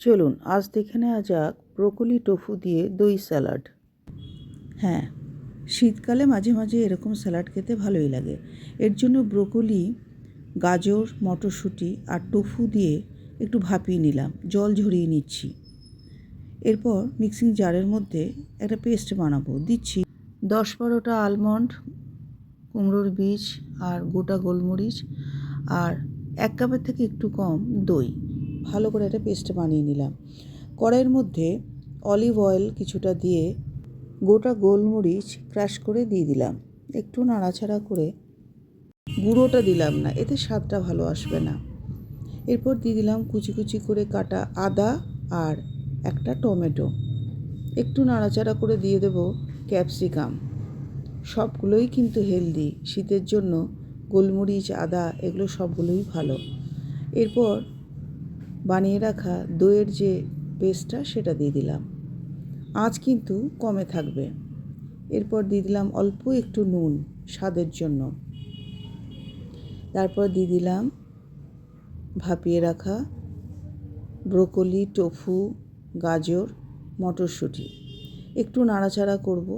চলুন আজ দেখে নেওয়া যাক ব্রোকলি টোফু দিয়ে দই স্যালাড। হ্যাঁ, শীতকালে মাঝে মাঝে এরকম স্যালাড খেতে ভালোই লাগে। এর জন্য ব্রোকলি, গাজর, মটরশুঁটি আর টোফু দিয়ে একটু ভাপিয়ে নিলাম, জল ঝরিয়ে নিচ্ছি। এরপর মিক্সিং জারের মধ্যে একটা পেস্ট বানাবো। দিচ্ছি 10-12টা আলমন্ড, কুমড়োর বীজ আর গোটা গোলমরিচ আর 1 কাপের থেকে একটু কম দই। ভালো করে একটা পেস্ট বানিয়ে নিলাম। কড়াইয়ের মধ্যে অলিভ অয়েল কিছুটা দিয়ে গোটা গোলমরিচ ক্রাশ করে দিয়ে দিলাম। একটু নাড়াচাড়া করে, গুঁড়োটা দিলাম না, এতে স্বাদটা ভালো আসবে না। এরপর দিয়ে দিলাম কুচি কুচি করে কাটা আদা আর একটা টমেটো। একটু নাড়াচাড়া করে দিয়ে দেব ক্যাপসিকাম। সবগুলোই কিন্তু হেলদি, শীতের জন্য গোলমরিচ, আদা এগুলো সবগুলোই ভালো। এরপর বানিয়ে রাখা দইয়ের যে পেস্টটা সেটা দিয়ে দিলাম। আঁচ কিন্তু কমে থাকবে। এরপর দিয়ে দিলাম অল্প একটু নুন স্বাদের জন্য। তারপর দিয়ে দিলাম ভাপিয়ে রাখা ব্রোকলি, টোফু, গাজর, মটরশুঁটি। একটু নাড়াচাড়া করব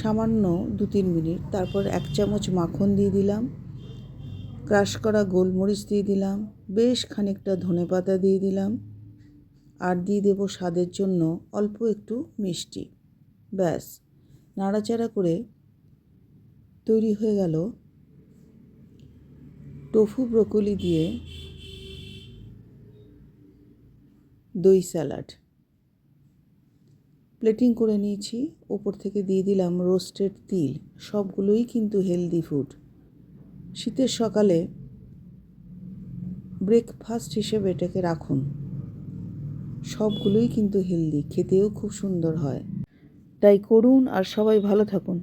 সামান্য 2-3 মিনিট। তারপর 1 চামচ মাখন দিয়ে দিলাম, ক্রাশ করা গোলমরিচ দিয়ে দিলাম, বেশ খানিকটা ধনেপাতা দিয়ে দিলাম আর দিয়ে দেবো স্বাদের জন্য অল্প একটু মিষ্টি। ব্যাস, নাড়াচাড়া করে তৈরি হয়ে গেল টোফু ব্রোকলি দিয়ে দই স্যালাড। প্লেটিং করে নিয়েছি, ওপর থেকে দিয়ে দিলাম রোস্টেড তিল। সবগুলোই কিন্তু হেলদি ফুড। শীতের সকালে ব্রেকফাস্ট হিসেবে এটাকে রাখুন। সবগুলোই কিন্তু হেলদি, খেতেও খুব সুন্দর হয়। তাই করুন আর সবাই ভালো থাকুন।